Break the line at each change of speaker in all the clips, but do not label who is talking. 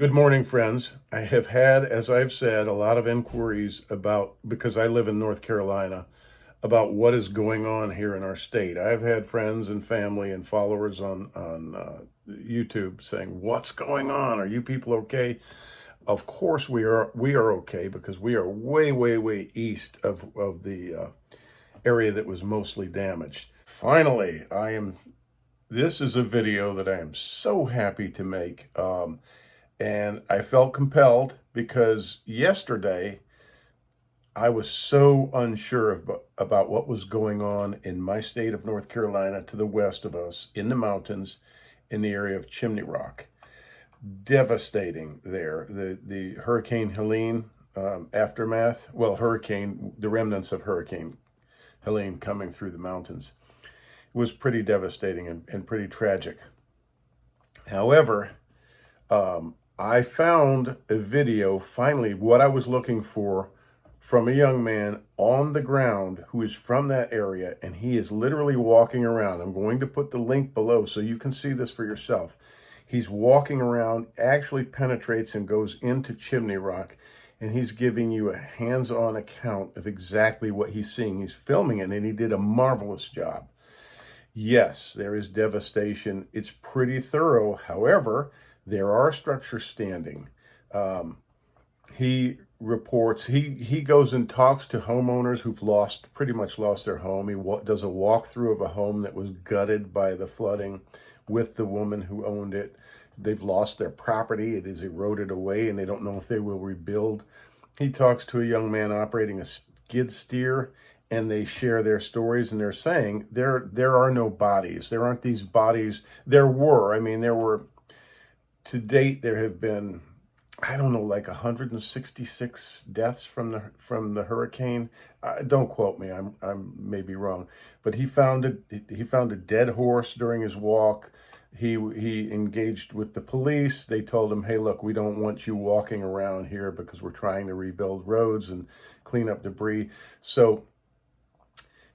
Good morning, friends. I have had, as I've said, a lot of inquiries about, because I live in North Carolina, about what is going on here in our state. I've had friends and family and followers on YouTube saying, "What's going on? Are you people okay?" Of course, we are okay because we are way, way, way east of the area that was mostly damaged. Finally, I am. This is a video that I am so happy to make. And I felt compelled because yesterday I was so unsure about what was going on in my state of North Carolina to the west of us in the mountains in the area of Chimney Rock. Devastating there. The Hurricane Helene aftermath, well, the remnants of Hurricane Helene coming through the mountains. It was pretty devastating and pretty tragic. However, I found a video, finally, what I was looking for from a young man on the ground who is from that area, and he is literally walking around. I'm going to put the link below so you can see this for yourself. He's walking around, actually penetrates and goes into Chimney Rock, and he's giving you a hands-on account of exactly what he's seeing. He's filming it, and he did a marvelous job. Yes, there is devastation. It's pretty thorough. However, there are structures standing. Um, he reports, he goes and talks to homeowners who've pretty much lost their home. He does a walkthrough of a home that was gutted by the flooding with the woman who owned it. They've lost their property. It is eroded away, and they don't know if they will rebuild. He talks to a young man operating a skid steer, and they share their stories, and they're saying there are no bodies. There aren't these bodies. There were. I mean, there were, to date, there have been, I don't know, like 166 deaths from the hurricane. Don't quote me. I'm maybe wrong, but he found a dead horse during his walk. He engaged with the police. They told him, "Hey, look, we don't want you walking around here because we're trying to rebuild roads and clean up debris." So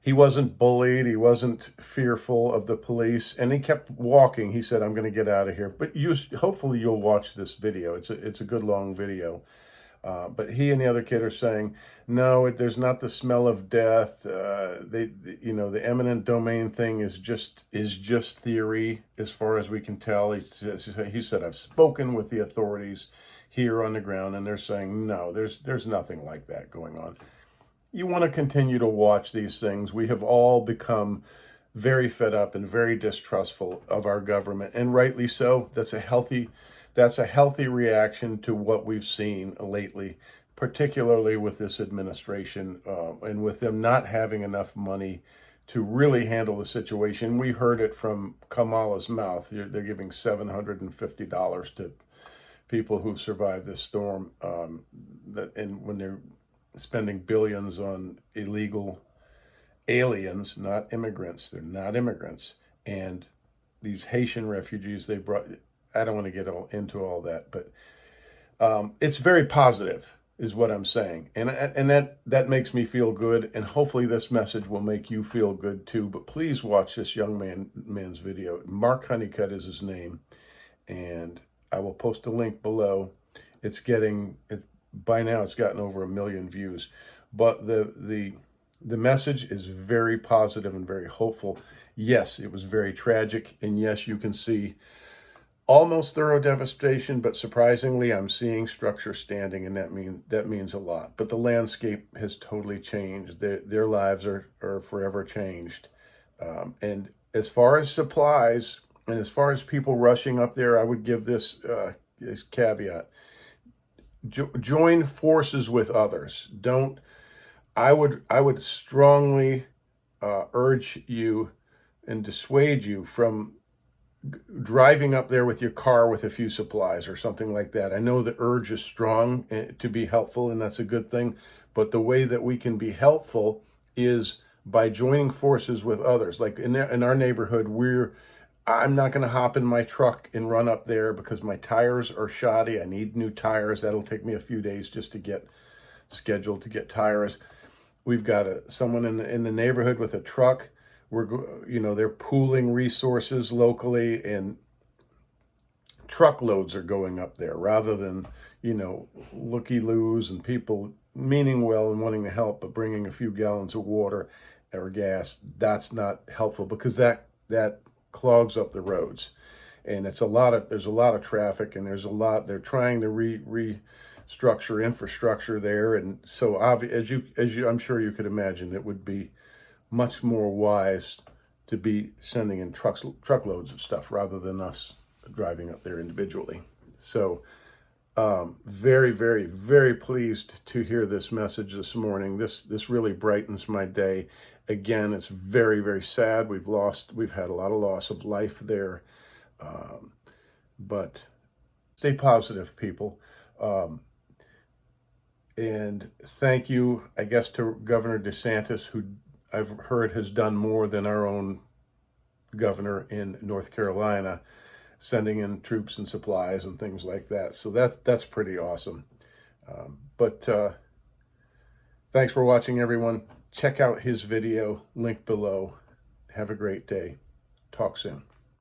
he wasn't bullied. He wasn't fearful of the police, and he kept walking. He said, "I'm going to get out of here." But hopefully you'll watch this video. It's a good long video. But he and the other kid are saying, "No, there's not the smell of death. The eminent domain thing is just theory, as far as we can tell." He said, "I've spoken with the authorities here on the ground, and they're saying no. There's nothing like that going on." You want to continue to watch these things. We have all become very fed up and very distrustful of our government, and rightly so. That's a healthy reaction to what we've seen lately, particularly with this administration, and with them not having enough money to really handle the situation. We heard it from Kamala's mouth. They're giving $750 to people who've survived this storm, and when they're spending billions on illegal aliens, not immigrants. They're not immigrants. And these Haitian refugees they brought, I don't want to get into all that, but it's very positive is what I'm saying. And that makes me feel good. And hopefully this message will make you feel good too. But please watch this young man's video. Mark Honeycutt is his name. And I will post a link below. By now it's gotten over 1 million views, but the message is very positive and very hopeful. Yes, it was very tragic, and yes, you can see almost thorough devastation, but surprisingly, I'm seeing structure standing, and that means a lot. But the landscape has totally changed. Their lives are forever changed. And as far as supplies and as far as people rushing up there, I would give this caveat: join forces with others. Don't. I would strongly urge you and dissuade you from driving up there with your car with a few supplies or something like that. I know the urge is strong to be helpful, and that's a good thing. But the way that we can be helpful is by joining forces with others. Like in our neighborhood, I'm not going to hop in my truck and run up there because my tires are shoddy. I need new tires. That'll take me a few days just to get scheduled to get tires. We've got someone in the neighborhood with a truck. They're pooling resources locally, and truckloads are going up there rather than, looky-loos and people meaning well and wanting to help, but bringing a few gallons of water or gas. That's not helpful because that clogs up the roads. And there's a lot of traffic, and they're trying to restructure infrastructure there. And so as you, I'm sure you could imagine, it would be much more wise to be sending in truckloads of stuff rather than us driving up there individually. So very, very, very pleased to hear this message this morning. This really brightens my day. Again, it's very, very sad. We've had a lot of loss of life there. But stay positive, people. And thank you, I guess, to Governor DeSantis, who I've heard has done more than our own governor in North Carolina, sending in troops and supplies and things like that. So that's pretty awesome. But thanks for watching, everyone. Check out his video, link below. Have a great day. Talk soon.